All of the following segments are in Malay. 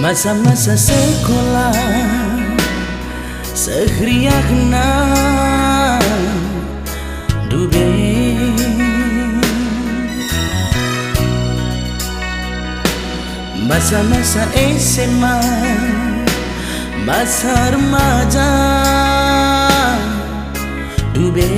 Masa-masa sekolah sehriakna dube masa-masa SMA, masa remaja dube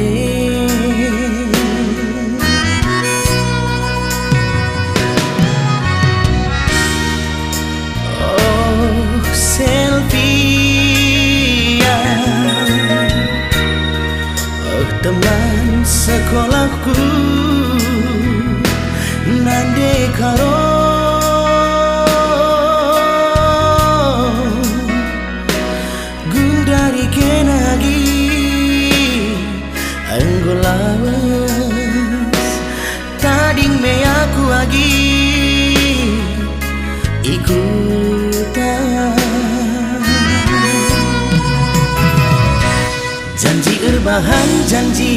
teman sekolahku nande karo gundari kenagi anggolawas tading me aku agi ikutan janji erbahan janji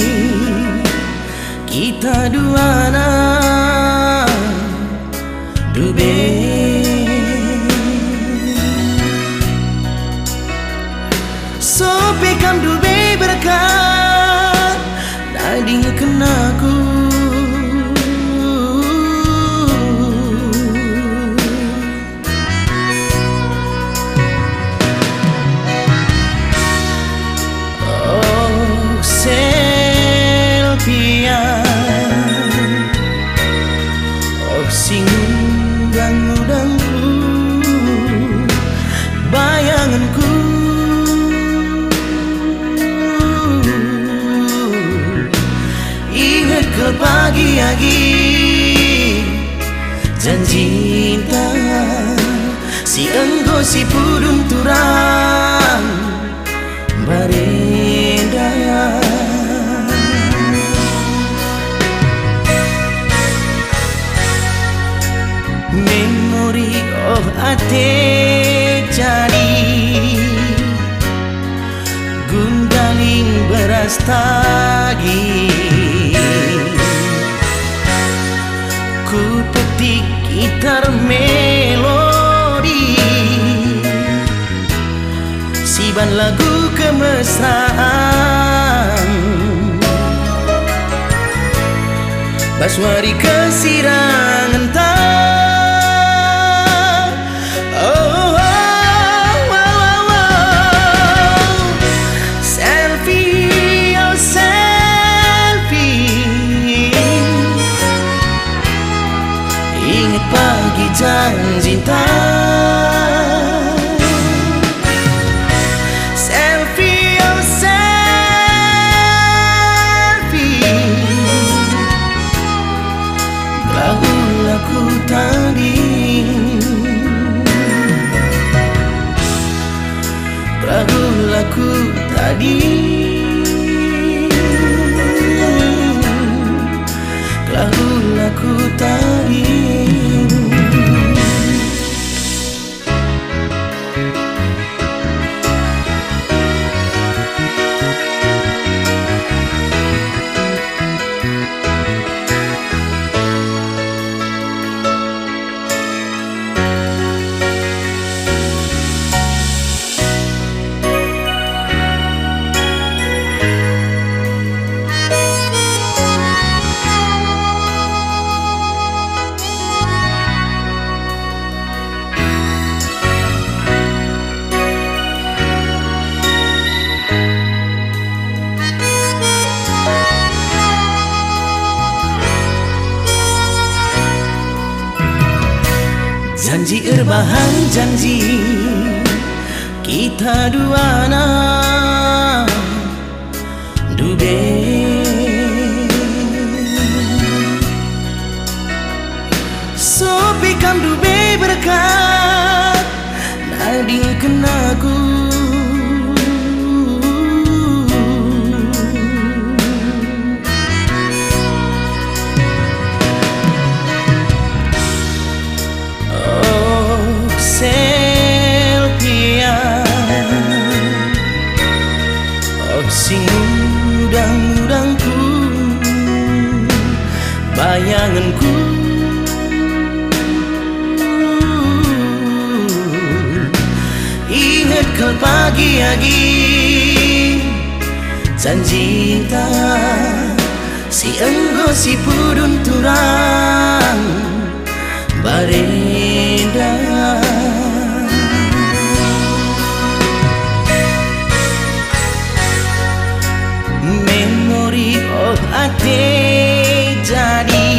kita duana dube so pekam dube berkat nading kenaku udangku bayanganku ingat ke pagi-pagi janji cinta si enggo si pudum turang barenda memori oh ate jadi gundaling beras tagi ku petik gitar melodi siban lagu kemesraan baswari kesirangan pagi janji cinta selfie oh selfie lagu tadi lagu tadi lagu tadi. Janji erbahan janji kita duana dube so pekam dube berkat nading kenaku Ingat kau pagi-pagi janji tak si enggo si pudun turang barenda. Memori oh ate jadi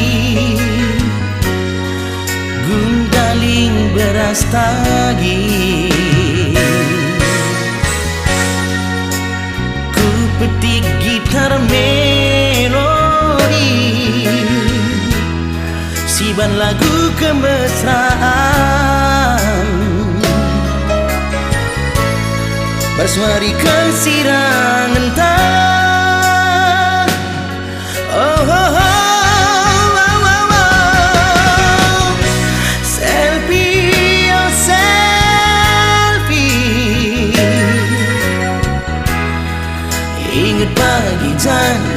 gundaling beras tagi. Ku petik gitar melodi siban lagu kemesraan bersuari kesirangan tak. Oh, oh, oh, oh, oh, oh. Selfie, oh selfie. Ingat pagi janji